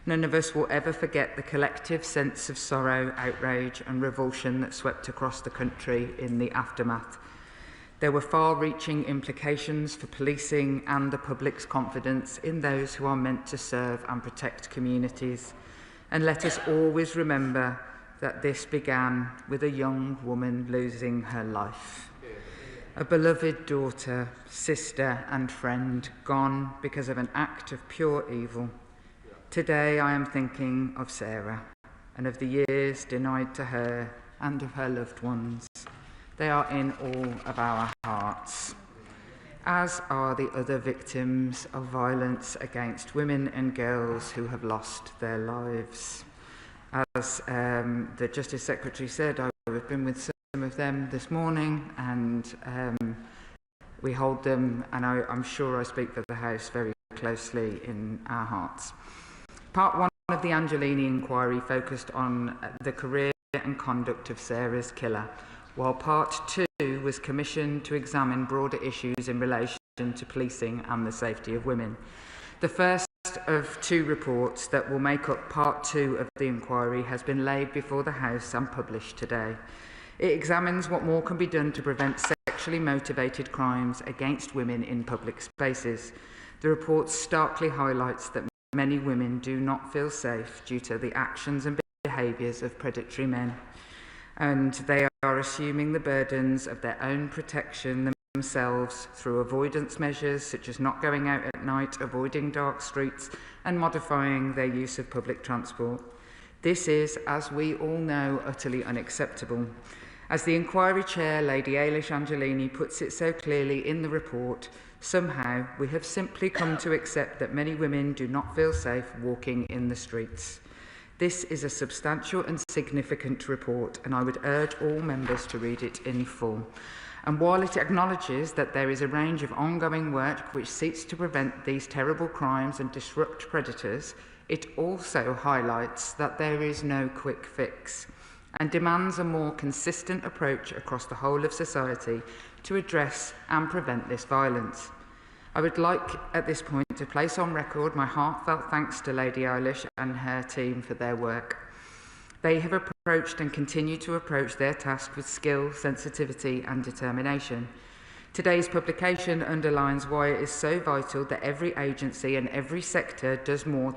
None of us will ever forget the collective sense of sorrow, outrage and revulsion that swept across the country in the aftermath. There were far-reaching implications for policing and the public's confidence in those who are meant to serve and protect communities. And let us always remember that this began with a young woman losing her life. A beloved daughter, sister and friend gone because of an act of pure evil. Today I am thinking of Sarah and of the years denied to her and of her loved ones. They are in all of our hearts, as are the other victims of violence against women and girls who have lost their lives. As the Justice Secretary said, I've been with some of them this morning, and we hold them, and I'm sure I speak for the House, very closely in our hearts. Part 1 of the Angelini inquiry focused on the career and conduct of Sarah's killer, while Part 2 was commissioned to examine broader issues in relation to policing and the safety of women. The first of 2 reports that will make up Part 2 of the inquiry has been laid before the House and published today. It examines what more can be done to prevent sexually motivated crimes against women in public spaces. The report starkly highlights that many women do not feel safe due to the actions and behaviours of predatory men, and they are assuming the burdens of their own protection themselves through avoidance measures such as not going out at night, avoiding dark streets and modifying their use of public transport. This is, as we all know, utterly unacceptable. As the inquiry chair, Lady Ailish Angelini, puts it so clearly in the report, somehow we have simply come to accept that many women do not feel safe walking in the streets. This is a substantial and significant report, and I would urge all members to read it in full. And while it acknowledges that there is a range of ongoing work which seeks to prevent these terrible crimes and disrupt predators, it also highlights that there is no quick fix and demands a more consistent approach across the whole of society to address and prevent this violence. I would like at this point to place on record my heartfelt thanks to Lady Eilish and her team for their work. They have approached and continue to approach their task with skill, sensitivity and determination. Today's publication underlines why it is so vital that every agency and every sector does more